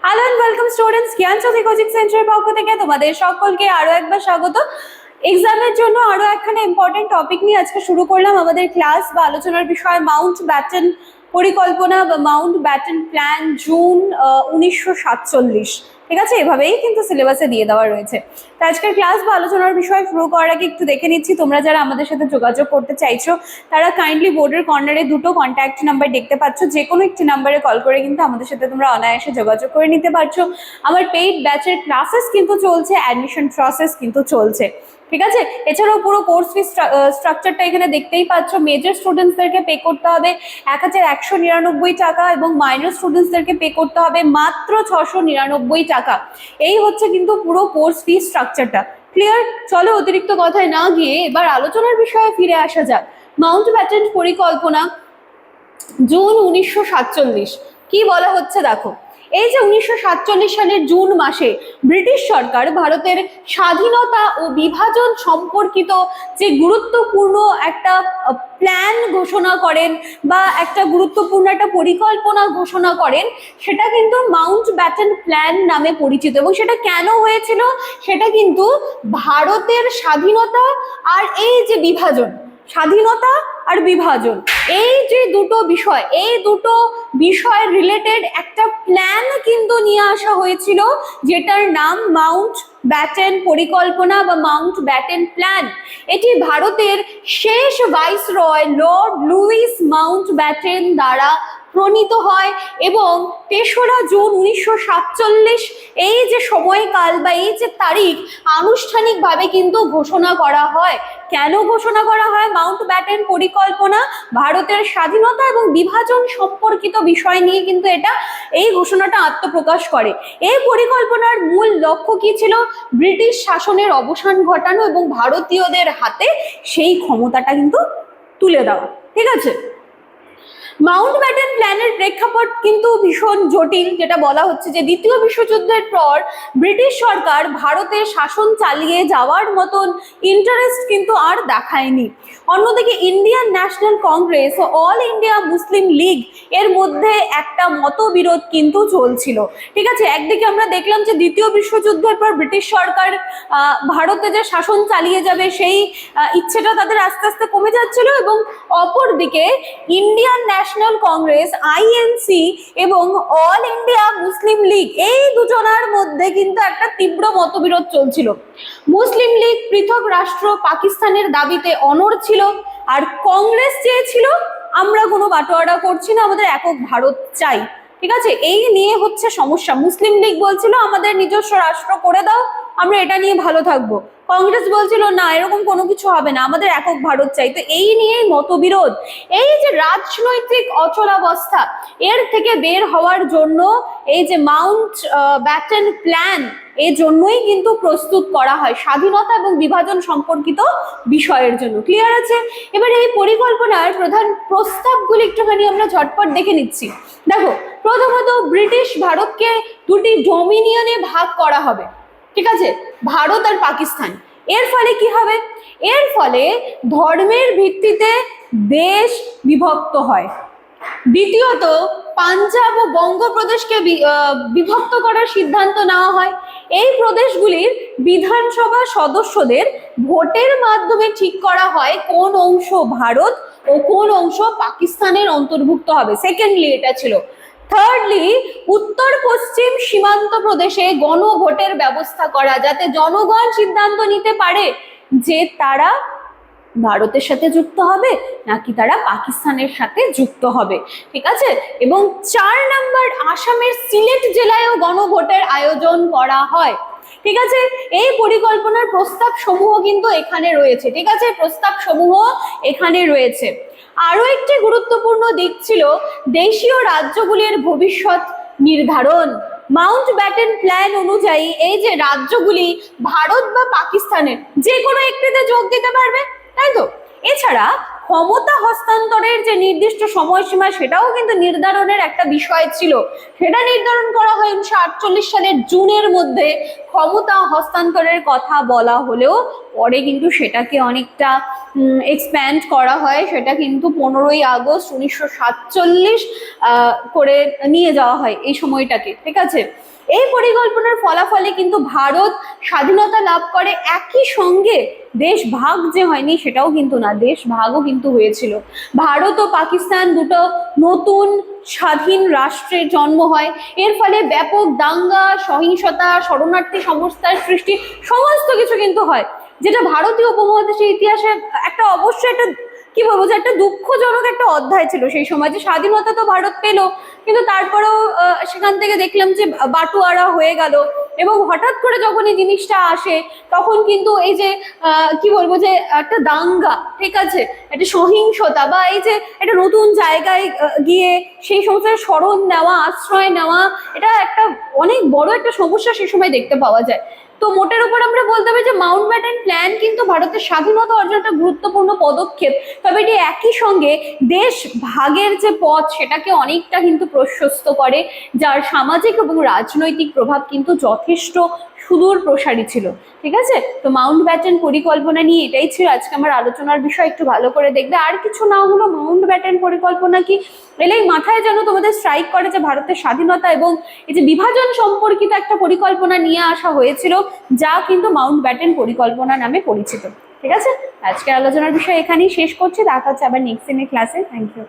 Hello and welcome students, জ্ঞান জ্যোতি coaching সেন্টারের পক্ষ থেকে তোমাদের সকলকে আরো একবার স্বাগত। এক্সামের জন্য আরো একখানা ইম্পর্টেন্ট টপিক নিয়ে আজকে শুরু করলাম আমাদের ক্লাস বা আলোচনার বিষয় মাউন্ট ব্যাটেন পরিকল্পনা বা মাউন্ট ব্যাটেন প্ল্যান জুন 1947। ঠিক আছে, এভাবেই কিন্তু সিলেবাসে দিয়ে দেওয়া রয়েছে। তো আজকের ক্লাস বা আলোচনার বিষয় শুরু করার আগে একটু দেখে নিচ্ছি, তোমরা যারা আমাদের সাথে যোগাযোগ করতে চাইছো তারা কাইন্ডলি বোর্ডের কর্নারে দুটো কন্ট্যাক্ট নাম্বার দেখতে পাচ্ছ, যে কোনো একটি নাম্বারে কল করে কিন্তু আমাদের সাথে তোমরা অনায়াসে যোগাযোগ করে নিতে পারছো। আমার পেইড ব্যাচের ক্লাসেস কিন্তু চলছে, অ্যাডমিশন প্রসেস কিন্তু চলছে। ঠিক আছে, এছাড়াও পুরো কোর্স ফি স্ট্রাকচারটা এখানে দেখতেই পাচ্ছ। মেজর স্টুডেন্টসদেরকে পে করতে হবে 1199 টাকা এবং মাইনর স্টুডেন্টসদেরকে পে করতে হবে মাত্র 699 টাকা। এই হচ্ছে কিন্তু পুরো কোর্স ফি স্ট্রাকচারটা। ক্লিয়ার? চলো অতিরিক্ত কথায় না গিয়ে এবার আলোচনার বিষয়ে ফিরে আসা যাক। মাউন্ট ব্যাটেন পরিকল্পনা জুন 1947 কি বলা হচ্ছে দেখো। এই যে 1947 সালের জুন মাসে ব্রিটিশ সরকার ভারতের স্বাধীনতা ও বিভাজন সম্পর্কিত যে গুরুত্বপূর্ণ একটা প্ল্যান ঘোষণা করেন বা একটা গুরুত্বপূর্ণ একটা পরিকল্পনা ঘোষণা করেন, সেটা কিন্তু মাউন্ট ব্যাটেন প্ল্যান নামে পরিচিত। এবং সেটা কেন হয়েছিল? সেটা কিন্তু ভারতের স্বাধীনতা আর এই যে বিভাজন, স্বাধীনতা আর বিভাজন, এই যে দুটো বিষয়, এই দুটো বিষয় রিলেটেড একটা প্ল্যান কিন্তু নিয়ে আসা হয়েছিল, যেটার নাম মাউন্ট ব্যাটেন পরিকল্পনা বা মাউন্ট ব্যাটেন প্ল্যান। এটি ভারতের শেষ viceroy lord Louis Mountbatten দ্বারা প্রণীত হয় এবং 3রা জুন 1947 এই যে সময়কাল বা এই যে তারিখ আনুষ্ঠানিকভাবে কিন্তু ঘোষণা করা হয়। কেন ঘোষণা করা হয়? মাউন্ট ব্যাটেন পরিকল্পনা ভারতের স্বাধীনতা এবং বিভাজন সম্পর্কিত বিষয় নিয়ে কিন্তু এই ঘোষণাটা আত্মপ্রকাশ করে। এই পরিকল্পনার মূল লক্ষ্য কি ছিল? ব্রিটিশ শাসনের অবসান ঘটানো এবং ভারতীয়দের হাতে সেই ক্ষমতাটা কিন্তু তুলে দেওয়া। ঠিক আছে, মাউন্ট ব্যাটেন প্ল্যানের প্রেক্ষাপট কিন্তু ভীষণ জটিল। যেটা বলা হচ্ছে যে দ্বিতীয় বিশ্বযুদ্ধের পর ব্রিটিশ সরকার ভারতে শাসন চালিয়ে যাওয়ার মতন ইন্টারেস্ট কিন্তু আর দেখায়নি। অন্যদিকে ইন্ডিয়ান ন্যাশনাল কংগ্রেস ও অল ইন্ডিয়া মুসলিম লীগ এর মধ্যে একটা মতবিরোধ কিন্তু চলছিল। ঠিক আছে, একদিকে আমরা দেখলাম যে দ্বিতীয় বিশ্বযুদ্ধের পর ব্রিটিশ সরকার ভারতে যে শাসন চালিয়ে যাবে সেই ইচ্ছেটা তাদের আস্তে আস্তে কমে যাচ্ছিল, এবং অপরদিকে ইন্ডিয়ান ন্যাশনাল কংগ্রেস আইএনসি এবং অল ইন্ডিয়া মুসলিম লীগ এই দুজনের মধ্যে কিন্তু একটা তীব্র মতবিরোধ চলছিল। মুসলিম লীগ পৃথক রাষ্ট্র পাকিস্তানের দাবিতে অনড় ছিল, আর কংগ্রেস চেয়েছিল আমরা কোনো বাটোয়ারা করছি না, আমাদের একক ভারত চাই। ঠিক আছে, এই নিয়ে হচ্ছে সমস্যা। মুসলিম লীগ বলছিল আমাদের নিজস্ব রাষ্ট্র করে দাও, আমরা এটা নিয়ে ভালো থাকবো। কংগ্রেস বলছিল না, এরকম কোনো কিছু হবে না, আমাদের একক ভারত চাই। তো এই নিয়েই মতবিরোধ। এই যে রাজনৈতিক অচলাবস্থা, এর থেকে বের হওয়ার জন্য এই যে মাউন্ট ব্যাটেন প্ল্যান এই জন্যই কিন্তু প্রস্তুত করা হয়, স্বাধীনতা এবং বিভাজন সম্পর্কিত বিষয়ের জন্য। ক্লিয়ার আছে? এবার এই পরিকল্পনার প্রধান প্রস্তাবগুলি একটুখানি আমরা ঝটপট দেখে নিচ্ছি। দেখো, প্রথমত ব্রিটিশ ভারতকে দুটি ডোমিনিয়নে ভাগ করা হবে। ঠিক আছে, ভারত আর পাকিস্তান। এর ফলে কি হবে? এর ফলে ধর্মের ভিত্তিতে দেশ বিভক্ত হয়। দ্বিতীয়ত, পাঞ্জাব ও বঙ্গপ্রদেশকে বিভক্ত করার সিদ্ধান্ত নেওয়া হয়। এই প্রদেশগুলির বিধানসভা সদস্যদের ভোটের মাধ্যমে ঠিক করা হয় কোন অংশ ভারত ও কোন অংশ পাকিস্তানের অন্তর্ভুক্ত হবে। সেকেন্ডলি এটা ছিল। থার্ডলি, উত্তর পশ্চিম সীমান্ত প্রদেশে গণভোটের ব্যবস্থা করা, যাতে জনগণ সিদ্ধান্ত নিতে পারে যে তারা ভারতের সাথে যুক্ত হবে নাকি তারা পাকিস্তানের সাথে যুক্ত হবে। ঠিক আছে, এবং 4 নম্বর, আসামের সিলেট জেলায়ও গণভোটের আয়োজন করা হয়। ঠিক আছে, এই পরিকল্পনার প্রস্তাব সমূহ কিন্তু এখানে রয়েছে। ঠিক আছে, প্রস্তাব সমূহ এখানে রয়েছে। আরো একটি গুরুত্বপূর্ণ দিক ছিল দেশীয় রাজ্যগুলির ভবিষ্যৎ নির্ধারণ। মাউন্ট ব্যাটেন প্ল্যান অনুযায়ী এই যে রাজ্যগুলি ভারত বা পাকিস্তানের যে কোনো একটিতে যোগ দিতে পারবে, তাই তো? এছাড়া ক্ষমতা হস্তান্তরের যে নির্দিষ্ট সময়সীমা, সেটাও কিন্তু নির্ধারণের একটা বিষয় ছিল। সেটা নির্ধারণ করা হয় 1848 সালের জুনের মধ্যে ক্ষমতা হস্তান্তরের কথা বলা হলেও পরে কিন্তু সেটাকে অনেকটা এক্সপ্যান্ড করা হয়, সেটা কিন্তু 15ই আগস্ট 1947 করে নিয়ে যাওয়া হয় এই সময়টাকে, ঠিক আছে। এই পরিকল্পনার ফলাফলে কিন্তু ভারত স্বাধীনতা লাভ করে, একই সঙ্গে দেশ ভাগ যে হয়নি সেটাও কিন্তু না, দেশ ভাগও কিন্তু হয়েছিল। ভারত ও পাকিস্তান দুটো নতুন স্বাধীন রাষ্ট্রের জন্ম হয়। এর ফলে ব্যাপক দাঙ্গা, সহিংসতা, শরণার্থী সমস্যার সৃষ্টি, সমস্ত কিছু কিন্তু হয়, যেটা ভারতীয় উপমহাদেশের ইতিহাসে একটা অবশ্যই একটা কি বলবো যে একটা দুঃখজনক একটা অধ্যায় ছিল সেই সময়। যে স্বাধীনতা তো ভারত পেল, কিন্তু তারপরেও সেখান থেকে দেখলাম যে বাটোয়ারা হয়ে গেল, এবং হঠাৎ করে যখন এই জিনিসটা আসে তখন কিন্তু এই যে কি বলবো যে একটা দাঙ্গা, ঠিক আছে, একটা সহিংসতা, বা এই যে একটা নতুন জায়গায় গিয়ে সেই সমস্ত শরণ নেওয়া, আশ্রয় নেওয়া, এটা একটা অনেক বড় একটা সমস্যা সেই সময় দেখতে পাওয়া যায়। তো মোটের উপর আমরা বলতে পারি যে মাউন্ট ব্যাটেন প্ল্যান কিন্তু ভারতের স্বাধীনতা অর্জনের একটা গুরুত্বপূর্ণ পদক্ষেপ, তবে এটি একই সঙ্গে দেশ ভাগের যে পথ সেটাকে অনেকটা কিন্তু প্রশস্ত করে, যার সামাজিক এবং রাজনৈতিক প্রভাব কিন্তু যথেষ্ট সুদূর প্রসারী ছিল, ঠিক আছে। তো মাউন্ট ব্যাটেন পরিকল্পনা নিয়ে এটাই ছিল আজকে আমার আলোচনার বিষয়, একটু ভালো করে দেখবে। আর কিছু না হলো মাউন্ট ব্যাটেন পরিকল্পনা কি এলেই মাথায় যেন তোমাদের স্ট্রাইক করে যে ভারতের স্বাধীনতা এবং এই যে বিভাজন সম্পর্কিত একটা পরিকল্পনা নিয়ে আসা হয়েছিল, যা কিন্তু মাউন্ট ব্যাটেন পরিকল্পনা নামে পরিচিত, ঠিক আছে। আজকের আলোচনার বিষয় এখানেই শেষ করছি, দেখা হচ্ছে আবার নেক্সট দিনের ক্লাসে। Thank you.